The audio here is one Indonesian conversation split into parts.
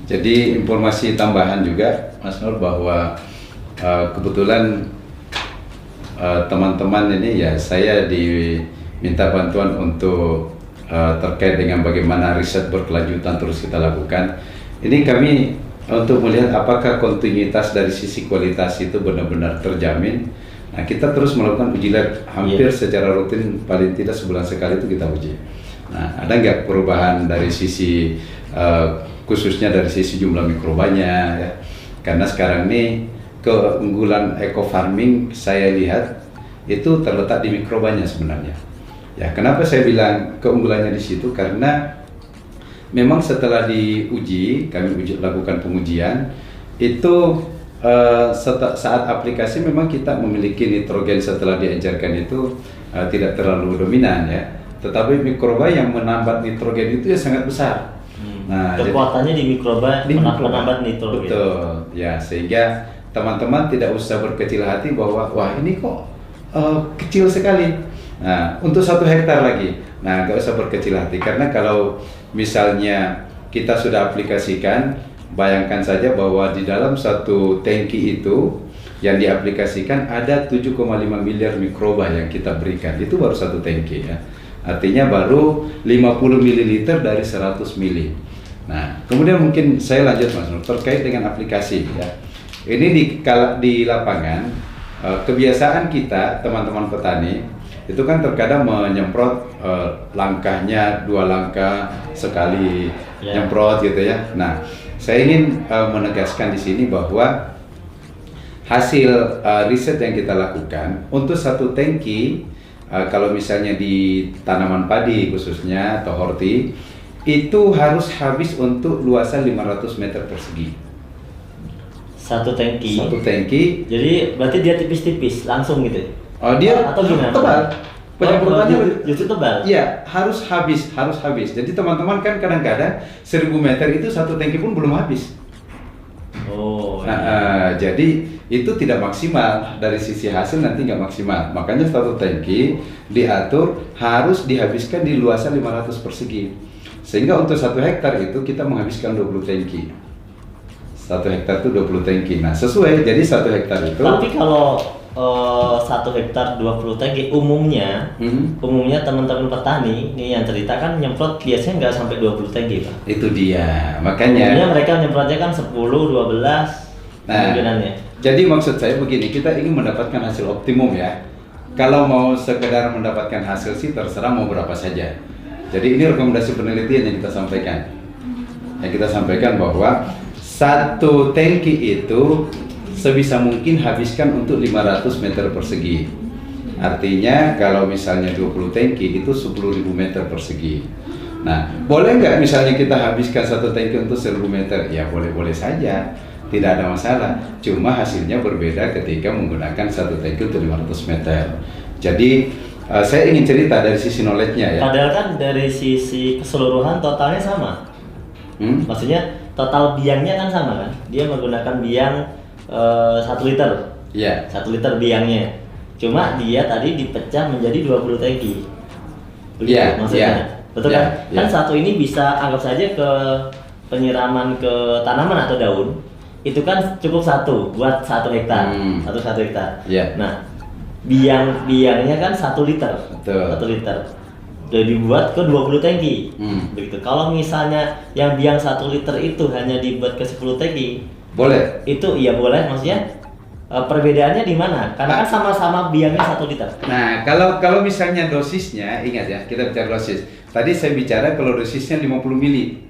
Jadi informasi tambahan juga Mas Nur bahwa kebetulan teman-teman ini ya saya diminta bantuan untuk terkait dengan bagaimana riset berkelanjutan terus kita lakukan. Ini kami untuk melihat apakah kontinuitas dari sisi kualitas itu benar-benar terjamin. Nah, kita terus melakukan uji lab hampir secara rutin, paling tidak sebulan sekali itu kita uji. Nah, ada nggak perubahan dari sisi khususnya dari sisi jumlah mikrobanya ya? Karena sekarang ini keunggulan eco farming saya lihat itu terletak di mikrobanya sebenarnya. Ya, kenapa saya bilang keunggulannya di situ? Karena memang setelah diuji, kami lakukan pengujian itu saat aplikasi memang kita memiliki nitrogen setelah diencerkan itu tidak terlalu dominan ya. Tetapi mikroba yang menambat nitrogen itu ya sangat besar. Nah, kekuatannya di mikroba menambat nitrogen. Betul. Ya, sehingga teman-teman tidak usah berkecil hati bahwa wah ini kok kecil sekali. Nah, untuk 1 hektar lagi, nah nggak usah berkecil hati karena kalau misalnya kita sudah aplikasikan, bayangkan saja bahwa di dalam 1 tangki itu yang diaplikasikan ada 7,5 miliar mikroba yang kita berikan. Itu baru 1 tangki ya. Artinya baru 50 ml dari 100 ml. Nah, kemudian mungkin saya lanjut Mas Nur terkait dengan aplikasi ya. Ini di lapangan kebiasaan kita teman-teman petani itu kan terkadang menyemprot langkahnya 2 langkah sekali nyemprot gitu ya. Nah, saya ingin menegaskan di sini bahwa hasil riset yang kita lakukan untuk 1 tangki kalau misalnya di tanaman padi khususnya atau horti itu harus habis untuk luasan 500 meter persegi. 1 tangki. 1 tangki. Jadi berarti dia tipis-tipis langsung gitu. Oh, dia atau gimana? Tebal. Penyemprotannya justru tebal. Iya, harus habis. Jadi teman-teman kan kadang-kadang 1000 meter itu 1 tangki pun belum habis. Oh. Jadi itu tidak maksimal dari sisi hasil, nanti nggak maksimal. Makanya 1 tangki diatur harus dihabiskan di luasan 500 persegi. Sehingga untuk 1 hektar itu kita menghabiskan 20 tangki. 1 hektar itu 20 tangki. Nah, sesuai. Jadi 1 hektar itu. Tapi kalau 1 hektar 20 tangki umumnya teman-teman petani ini yang cerita kan nyemprot biasanya nggak sampai 20 tangki Pak. Itu dia, makanya umumnya mereka nyemprotnya kan 10, 12 kemungkinannya. Jadi maksud saya begini, kita ingin mendapatkan hasil optimum ya. Kalau mau sekedar mendapatkan hasil sih terserah mau berapa saja. Jadi ini rekomendasi penelitian yang kita sampaikan. Yang kita sampaikan bahwa 1 tangki itu sebisa mungkin habiskan untuk 500 meter persegi. Artinya kalau misalnya 20 tangki itu 10.000 meter persegi. Nah, boleh nggak misalnya kita habiskan 1 tangki untuk 1000 meter? Ya boleh-boleh saja, tidak ada masalah. Cuma hasilnya berbeda ketika menggunakan 1 tangki untuk 500 meter. Jadi saya ingin cerita dari sisi knowledge-nya ya. Padahal kan dari sisi keseluruhan totalnya sama. Maksudnya total biangnya kan sama kan? Dia menggunakan biang 1 liter. Iya. 1 liter biangnya. Cuma dia tadi dipecah menjadi 20 tangki. Iya, maksudnya. Betul kan? Kan 1 ini bisa anggap saja ke penyiraman ke tanaman atau daun. Itu kan cukup 1 buat 1 hektar. 1 hektar. Iya. Nah, biangnya kan 1 liter. Betul. 1 liter. Udah dibuat ke 20 tangki. Begitu. Kalau misalnya yang biang 1 liter itu hanya dibuat ke 10 tangki, boleh. Itu iya boleh, maksudnya perbedaannya di mana? Karena kan sama-sama biangnya 1 liter. Nah, kalau misalnya dosisnya, ingat ya, kita bicara dosis. Tadi saya bicara kalau dosisnya 50 mili.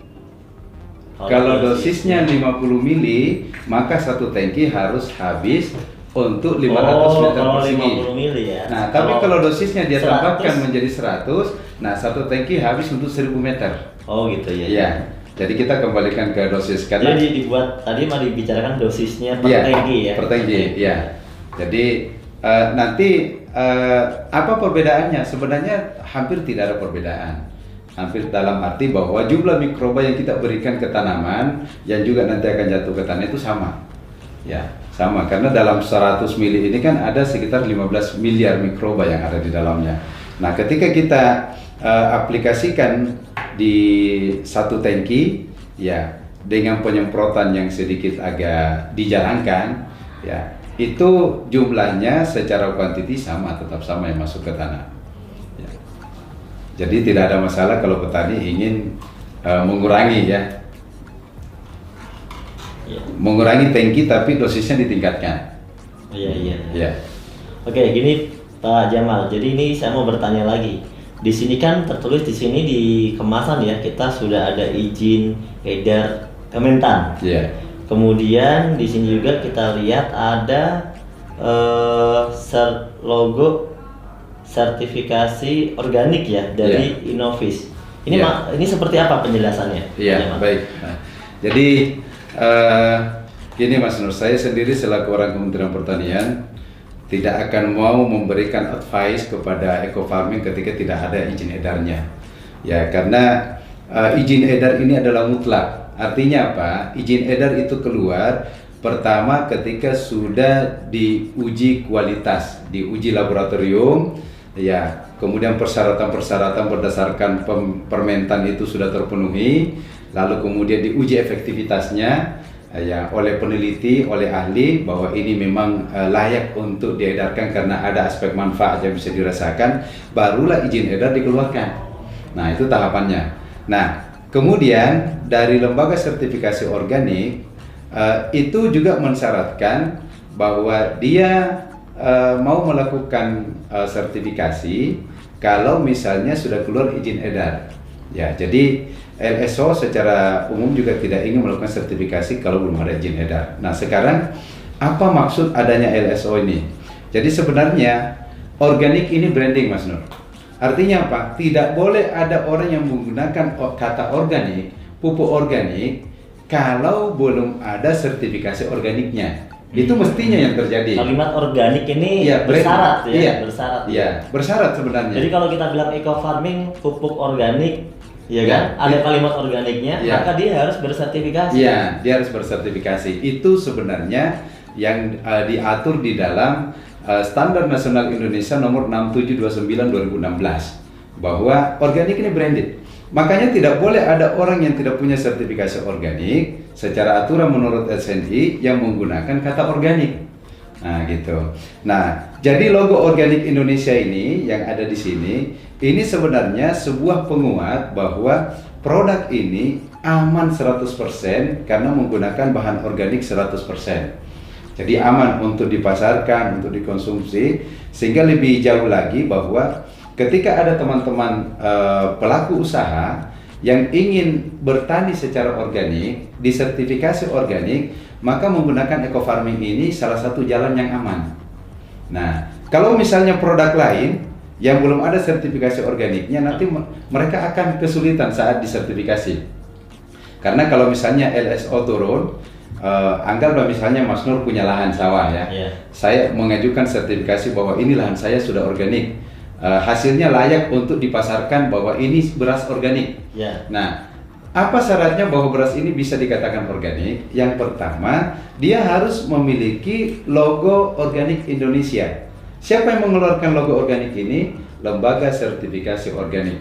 Kalau dosisnya 50 mili, maka 1 tangki harus habis untuk 500 meter persegi. 50 mili ya. Nah, tapi kalau dosisnya dia tambahkan menjadi 100, nah 1 tangki habis untuk 1000 meter. Oh gitu ya. Iya. Jadi kita kembalikan ke dosis karena jadi dibuat tadi mah dibicarakan dosisnya per tangki ya. Per tangki, ya. Jadi nanti apa perbedaannya? Sebenarnya hampir tidak ada perbedaan. Hampir dalam arti bahwa jumlah mikroba yang kita berikan ke tanaman yang juga nanti akan jatuh ke tanah itu sama. Ya, sama karena dalam 100 mili ini kan ada sekitar 15 miliar mikroba yang ada di dalamnya. Nah, ketika kita aplikasikan di 1 tangki, ya dengan penyemprotan yang sedikit agak dijarangkan, ya itu jumlahnya secara kuantiti sama, tetap sama yang masuk ke tanah. Ya. Jadi tidak ada masalah kalau petani ingin mengurangi mengurangi tangki tapi dosisnya ditingkatkan. Iya. Oke, gini Pak Jamal. Jadi ini saya mau bertanya lagi. Di sini kan tertulis di sini di kemasan ya, kita sudah ada izin edar Kementan. Iya. Kemudian di sini juga kita lihat ada logo sertifikasi organik ya dari Innovis. Ini ini seperti apa penjelasannya? Iya, baik. Nah, jadi gini Mas Nur, saya sendiri selaku orang Kementerian Pertanian tidak akan mau memberikan advice kepada eco farming ketika tidak ada izin edarnya. Ya, karena izin edar ini adalah mutlak. Artinya apa? Izin edar itu keluar pertama ketika sudah diuji kualitas, diuji laboratorium, ya. Kemudian persyaratan-persyaratan berdasarkan permentan itu sudah terpenuhi, lalu kemudian diuji efektivitasnya ya oleh peneliti, oleh ahli bahwa ini memang layak untuk diedarkan karena ada aspek manfaat yang bisa dirasakan, barulah izin edar dikeluarkan. Nah, itu tahapannya. Nah, kemudian dari lembaga sertifikasi organik itu juga mensyaratkan bahwa dia mau melakukan sertifikasi kalau misalnya sudah keluar izin edar. Ya, jadi LSO secara umum juga tidak ingin melakukan sertifikasi kalau belum ada izin edar. Nah, sekarang apa maksud adanya LSO ini? Jadi sebenarnya organik ini branding, Mas Nur. Artinya apa? Tidak boleh ada orang yang menggunakan kata organik, pupuk organik kalau belum ada sertifikasi organiknya. Itu mestinya yang terjadi. Kalimat organik ini bersyarat ya, iya, bersyarat. Iya, bersyarat sebenarnya. Jadi kalau kita bilang eco farming pupuk organik, ya kan, ada kalimat organiknya, maka dia harus bersertifikasi. Iya, dia harus bersertifikasi. Itu sebenarnya yang diatur di dalam Standar Nasional Indonesia nomor 6729/2016 bahwa organik ini branded. Makanya tidak boleh ada orang yang tidak punya sertifikasi organik secara aturan menurut SNI yang menggunakan kata organik. Nah, gitu. Nah, jadi logo organik Indonesia ini yang ada di sini, ini sebenarnya sebuah penguat bahwa produk ini aman 100% karena menggunakan bahan organik 100%. Jadi aman untuk dipasarkan, untuk dikonsumsi, sehingga lebih jauh lagi bahwa ketika ada teman-teman pelaku usaha yang ingin bertani secara organik, disertifikasi organik, maka menggunakan eco farming ini salah satu jalan yang aman. Nah, kalau misalnya produk lain yang belum ada sertifikasi organiknya, nanti mereka akan kesulitan saat disertifikasi. Karena kalau misalnya LSO turun, anggaplah misalnya Mas Nur punya lahan sawah ya, saya mengajukan sertifikasi bahwa ini lahan saya sudah organik, hasilnya layak untuk dipasarkan bahwa ini beras organik. Nah, apa syaratnya bahwa beras ini bisa dikatakan organik? Yang pertama, dia harus memiliki logo organik Indonesia. Siapa yang mengeluarkan logo organik ini? Lembaga sertifikasi organik.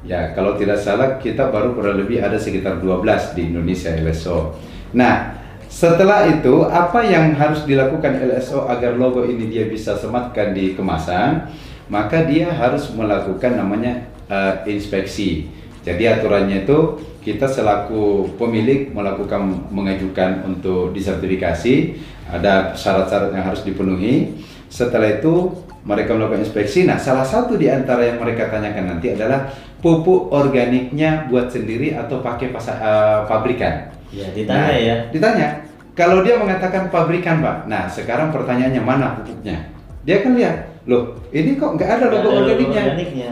Ya, kalau tidak salah kita baru kurang lebih ada sekitar 12 di Indonesia LSO. Nah, setelah itu apa yang harus dilakukan LSO agar logo ini dia bisa sematkan di kemasan? Maka dia harus melakukan namanya inspeksi. Jadi aturannya itu kita selaku pemilik mengajukan untuk disertifikasi, ada syarat-syarat yang harus dipenuhi. Setelah itu mereka melakukan inspeksi. Nah, salah satu di antara yang mereka tanyakan nanti adalah pupuk organiknya buat sendiri atau pakai pabrikan. Ya, ditanya ya. Ditanya. Kalau dia mengatakan pabrikan, Pak. Nah, sekarang pertanyaannya mana pupuknya? Dia akan lihat, loh, ini kok nggak ada logo organiknya.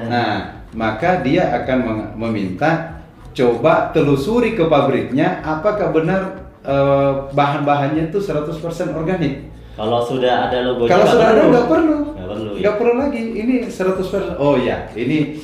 Nah, maka dia akan meminta coba telusuri ke pabriknya apakah benar bahan-bahannya itu 100% organik. Kalau sudah ada logonya, kalau sudah ada nggak perlu. Nggak perlu lagi. Ini 100%. Oh ya, ini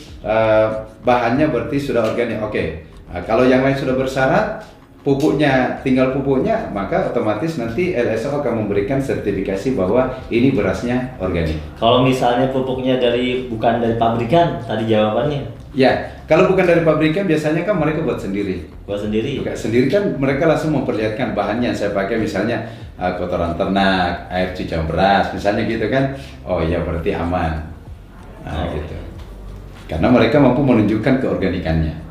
bahannya berarti sudah organik. Oke. Nah, kalau yang lain sudah bersyarat, pupuknya tinggal pupuknya, maka otomatis nanti LSO akan memberikan sertifikasi bahwa ini berasnya organik. Kalau misalnya pupuknya bukan dari pabrikan, tadi jawabannya. Ya, kalau bukan dari pabrikan biasanya kan mereka buat sendiri. Buat sendiri. Buat sendiri kan mereka langsung memperlihatkan bahannya yang saya pakai, misalnya kotoran ternak, air cucian beras, misalnya gitu kan. Oh iya, berarti aman. Nah, gitu. Karena mereka mampu menunjukkan keorganikannya.